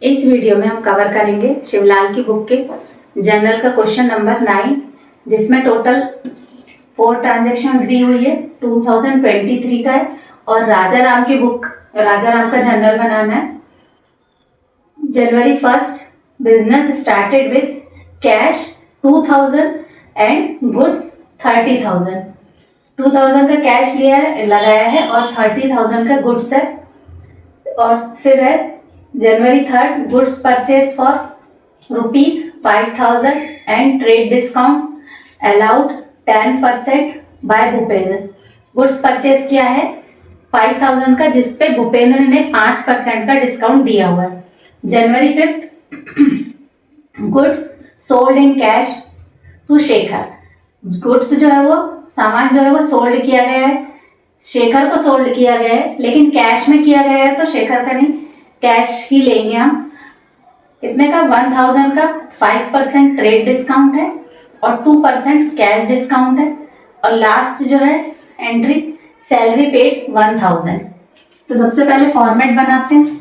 इस वीडियो में हम कवर करेंगे शिवलाल की बुक के जनरल का क्वेश्चन नंबर 9, जिसमें टोटल 4 ट्रांजैक्शंस दी हुई है। 2023 का है और राजा राम की बुक, राजा राम का जनरल बनाना है। जनवरी 1 business started with cash 2000 and goods 30,000। 2000 का कैश लिया है, लगाया है और 30,000 का गुड्स है। और फिर है January 3 goods purchase for ₹5,000 and trade discount allowed 10% by Bhupendra. Goods purchase किया है 5,000 का, जिसपे भूपेंद्र ने 5% का डिस्काउंट दिया हुआ है। January 5 goods sold in cash to Shekhar. Goods जो है वो सामान जो है वो सोल्ड किया गया है, शेखर को सोल्ड किया गया है, लेकिन कैश में किया गया है तो शेखर का नहीं, कैश ही लेंगे हम। कितने का? 1,000 का 5% ट्रेड डिस्काउंट है और 2% कैश डिस्काउंट है। और लास्ट जो है एंट्री सैलरी पेड 1,000। तो सबसे पहले फॉर्मेट बनाते हैं।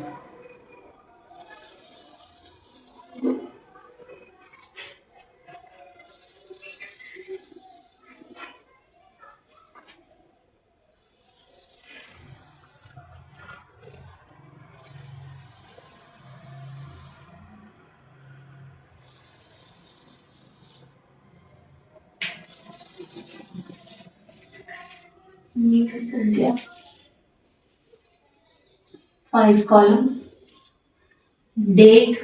गया 5 columns, date,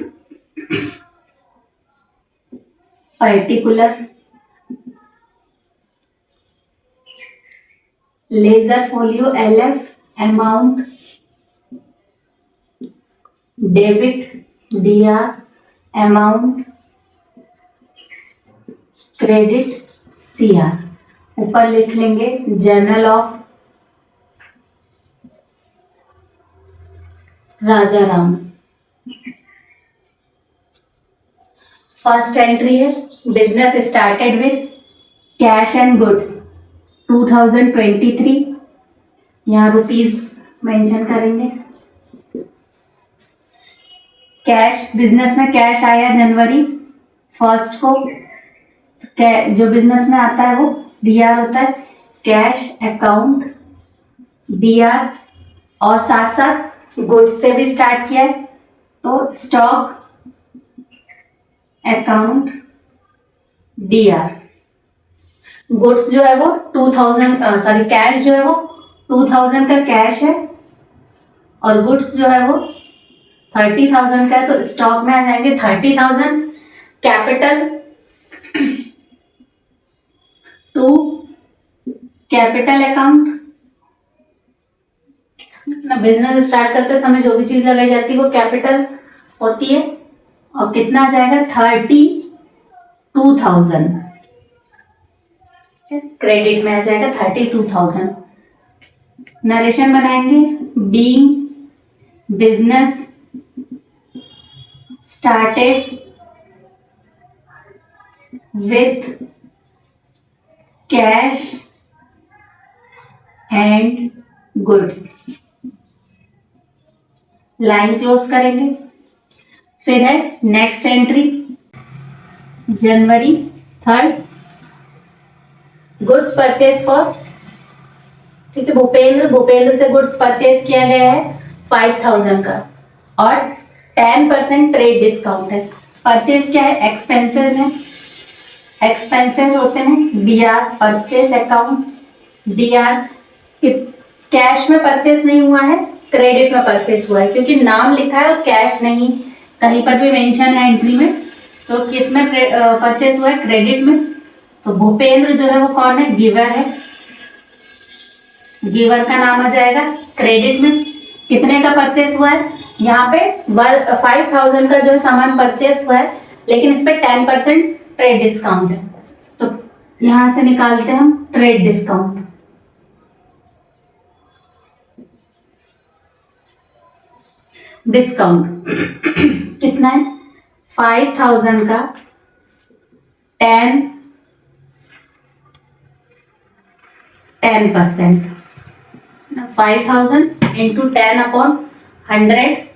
particular, ledger folio LF, amount, debit DR, amount, credit CR। ऊपर लिख लेंगे journal of Raja Ram. First entry है business started with cash and goods 2023। यहाँ रुपीस मेंशन करेंगे। कैश, बिजनेस में कैश आया जनवरी 1 को। जो बिजनेस में आता है वो DR होता है, कैश अकाउंट DR। और साथ साथ गुड्स से भी स्टार्ट किया है तो स्टॉक अकाउंट DR। गुड्स जो है वो 2000, कैश जो है वो 2000 का कैश है और गुड्स जो है वो 30,000 का है, तो स्टॉक में आ जाएंगे 30,000। Capital to capital account. Business start करते समय जो भी चीज लगाई जाती है वो कैपिटल होती है। और कितना आ जाएगा? 32,000। क्रेडिट में आ जाएगा 32,000। नरेशन बनाएंगे। Being business started with cash and goods. Line close करेंगे। फिर है next entry January 3 goods purchase for, ठीक है, भूपेंद्र से गुड्स परचेज किया गया है 5,000 का और 10% ट्रेड डिस्काउंट है। परचेज क्या है? एक्सपेंसेस है। एक्सपेंसेस होते हैं DR, purchase account DR। Cash में परचेज नहीं हुआ है, क्रेडिट में परचेज हुआ है, क्योंकि नाम लिखा है और कैश नहीं कहीं पर भी मेंशन है एंट्री में। तो किस में परचेज हुआ है? क्रेडिट में। तो भूपेंद्र जो है वो कौन है? गिवर है। गिवर का नाम आ जाएगा क्रेडिट में। कितने का परचेज हुआ है? यहाँ पे 5,000 का जो है सामान परचेज हुआ है, लेकिन इस पे 10% ट्रेड डिस्काउंट है, तो यहां से निकालते हैं हम ट्रेड डिस्काउंट। डिस्काउंट कितना है? 5,000 का 10%। 5,000 इंटू 10/100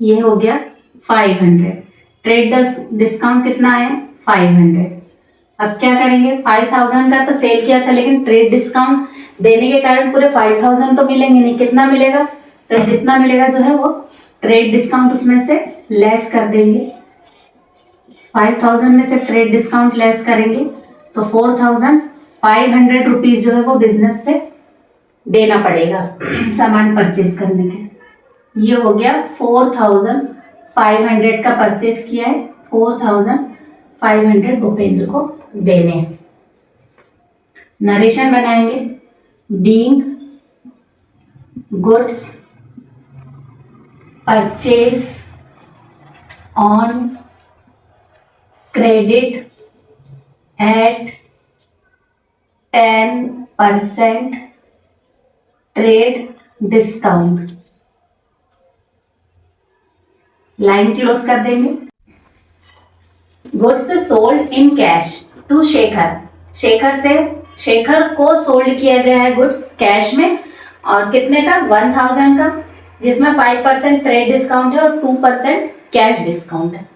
ये हो गया 500। ट्रेड डिस्काउंट कितना है 500। अब क्या करेंगे 5000 का तो सेल किया था, लेकिन ट्रेड डिस्काउंट देने के कारण पूरे 5000 तो मिलेंगे नहीं। कितना मिलेगा, तो जितना मिलेगा जो है वो ट्रेड डिस्काउंट उसमें से लेस कर देंगे। 5000 में से ट्रेड डिस्काउंट लेस करेंगे तो 4500 रुपीज जो है वो बिजनेस से देना पड़ेगा सामान परचेज करने के। ये हो गया 4500 का परचेज किया है, 4500 भूपेंद्र को देने हैं। नरेशन बनाएंगे, being goods purchase on credit at 10% trade discount. Line close कर देंगे। Goods sold in cash to Shekhar. Shekhar को सोल्ड किया गया है गुड्स कैश में, और कितने का 1000 का, जिसमें 5% ट्रेड डिस्काउंट है और 2% कैश डिस्काउंट है।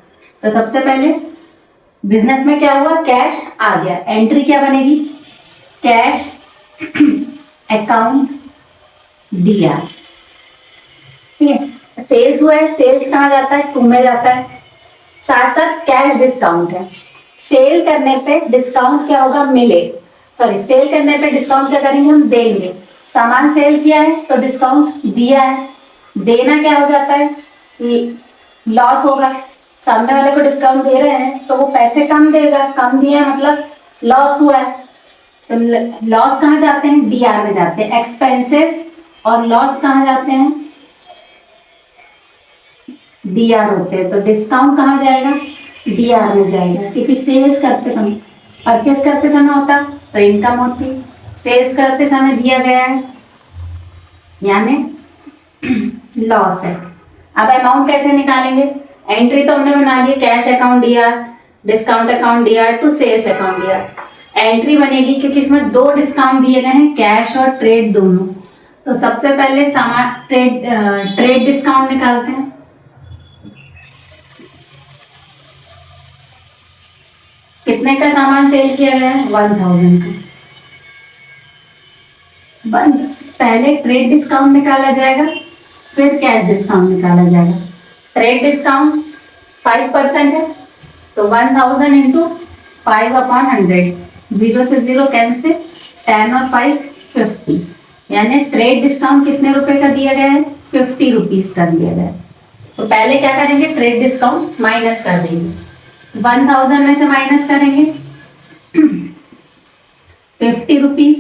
तो सबसे पहले बिजनेस में क्या हुआ, कैश आ गया। एंट्री क्या बनेगी, कैश अकाउंट दिया। ठीक है, सेल्स हुआ है, सेल्स कहाँ जाता है 2 में जाता है। साथ साथ कैश डिस्काउंट है। सेल करने पे डिस्काउंट क्या होगा, मिले। सॉरी, सेल करने पे डिस्काउंट क्या करेंगे, हम देंगे। सामान सेल किया है तो डिस्काउंट दिया है, देना क्या हो जाता है, लॉस होगा। सामने वाले को डिस्काउंट दे रहे हैं तो वो पैसे कम देगा, कम दिया मतलब लॉस हुआ है। तो लॉस कहाँ जाते हैं, डीआर में जाते हैं। एक्सपेंसेस और लॉस कहाँ जाते हैं, डीआर होते हैं। तो डिस्काउंट कहाँ जाएगा, डीआर में जाएगा, क्योंकि सेल्स करते समय, परचेस करते समय होता तो इनकम होती, सेल्स करते समय दिया गया है यानी लॉस है। अब अमाउंट कैसे निकालेंगे, एंट्री तो हमने बना ली, cash account DR, discount account DR to sales account DR. Entry बनेगी क्योंकि इसमें 2 डिस्काउंट दिए गए हैं, कैश और ट्रेड दोनों। तो सबसे पहले सामान ट्रेड डिस्काउंट निकालते हैं। कितने का सामान सेल किया गया है, 1000 का। पहले ट्रेड डिस्काउंट निकाला जाएगा, फिर कैश डिस्काउंट निकाला जाएगा। ट्रेड डिस्काउंट 5% है, तो 1000 इंटू 5/100, 0 से 0 कैंसिल, 10 और 5 50, यानी ट्रेड डिस्काउंट कितने रुपए का दिया गया है, 50 रुपीज का दिया गया है। तो पहले क्या करेंगे, ट्रेड डिस्काउंट माइनस कर देंगे। 1000 में से माइनस करेंगे 50 रुपीज,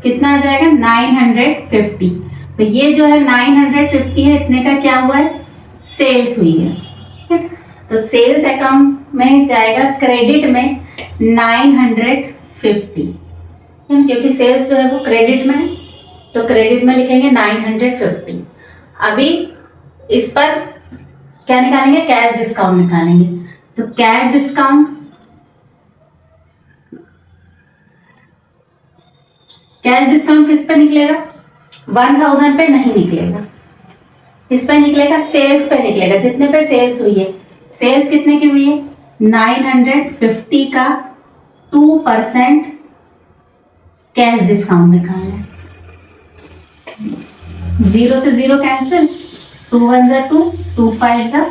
कितना आ जाएगा 950। तो ये जो है 950 है, इतने का क्या हुआ है, सेल्स हुई है। तो सेल्स अकाउंट में जाएगा क्रेडिट में 950, क्योंकि सेल्स जो है वो क्रेडिट में है, तो क्रेडिट में लिखेंगे 950। अभी इस पर क्या निकालेंगे, कैश डिस्काउंट निकालेंगे। तो कैश डिस्काउंट, किस पे निकलेगा, 1000 पे नहीं निकलेगा, इस पे निकलेगा, सेल्स पे निकलेगा। जितने पे सेल्स हुई है, सेल्स कितने की हुई है 950 का 2% कैश डिस्काउंट निकालना है। 0 से 0 कैंसिल, 2 1 जा 2, 2 5 जा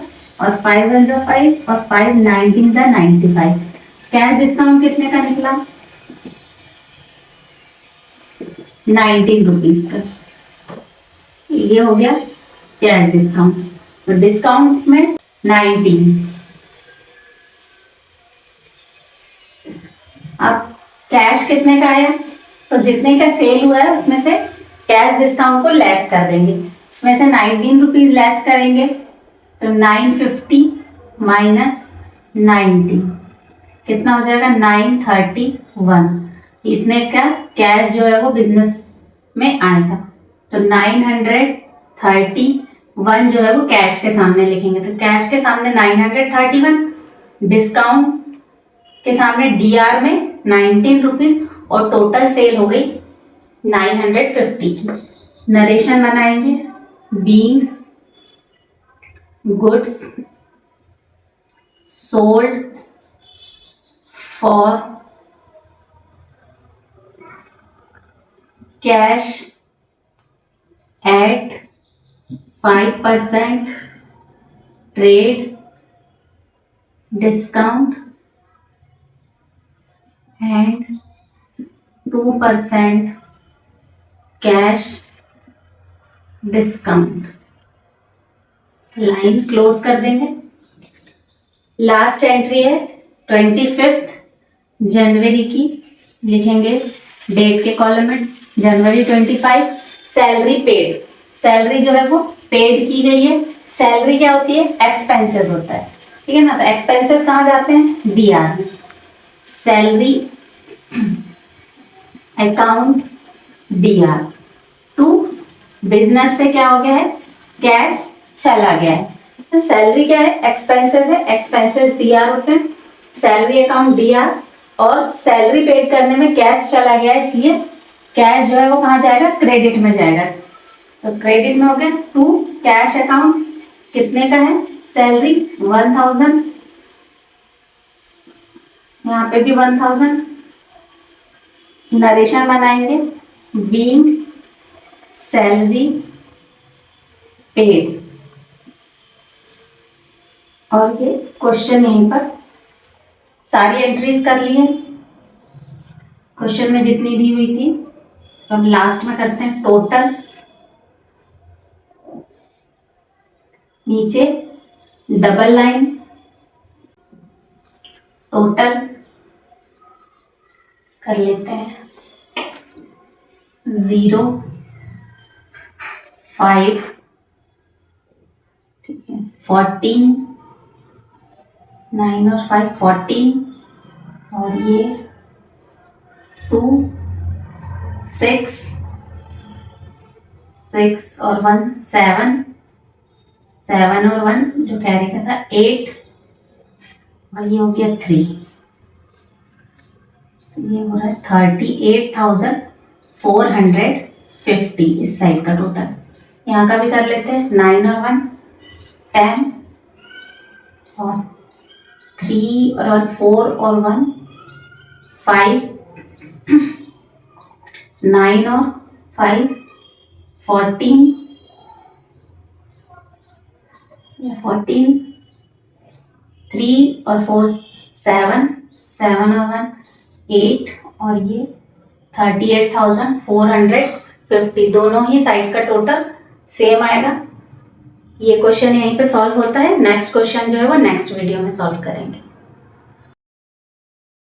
और 5 1 जा 5 और 5 19 जा 95। कैश डिस्काउंट कितने का निकला, 19 रुपीज का। ये हो गया कैश डिस्काउंट। तो डिस्काउंट में 19। अब कैश कितने का आया, तो जितने का सेल हुआ है उसमें से कैश डिस्काउंट को लेस कर देंगे। इसमें से 19 रुपीज लेस करेंगे तो 950 माइनस 90 कितना हो जाएगा, 931। इतने का कैश जो है वो बिजनेस में आएगा। तो 931 जो है वो कैश के सामने लिखेंगे। तो कैश के सामने 931, डिस्काउंट के सामने डीआर में 19 रुपीज और टोटल सेल हो गई 950। नरेशन बनाएंगे, being goods sold for cash at 5% trade discount and 2% cash discount. Line close कर देंगे। लास्ट एंट्री है 25 जनवरी की, लिखेंगे डेट के कॉलम में जनवरी 25। सैलरी पेड, सैलरी जो है वो पेड की गई है। सैलरी क्या होती है? एक्सपेंसेस होता है, ठीक है ना। तो एक्सपेंसेस कहाँ जाते हैं? डीआर में। Salary account DR to business से क्या हो गया है? कैश चला गया है। तो सैलरी क्या है? एक्सपेंसेस है, एक्सपेंसेस डीआर होते हैं। सैलरी अकाउंट डीआर, और सैलरी पेड करने में कैश चला गया है, इसलिए कैश जो है वो कहाँ जाएगा? क्रेडिट में जाएगा। तो क्रेडिट में हो गया टू कैश अकाउंट। कितने का है? सैलरी 1000, यहाँ पे भी 1000। नरेशन बनाएंगे बीइंग सैलरी पेड, और ये क्वेश्चन यहीं पर सारी एंट्रीज कर लिए क्वेश्चन में जितनी दी हुई थी। तो हम लास्ट में करते हैं टोटल, नीचे डबल लाइन टोटल कर लेते हैं 0, 5, ठीक है, 14, 9 और 5 14, और ये 2, 6, 6 और 1 7, 7 और 1 जो कैरी का था 8, और ये हो गया 3। ये हो रहा है 38,450 इस साइड का टोटल। यहाँ का भी कर लेते हैं 9 और 1 10, और 3 और 4 और 1 5, 9 और 5 14, 3 और 4 7, 7 और 1 8, और ये 38,450। दोनों ही साइड का टोटल सेम आएगा। ये क्वेश्चन यहीं पे सॉल्व होता है। नेक्स्ट क्वेश्चन जो है वो नेक्स्ट वीडियो में सॉल्व करेंगे।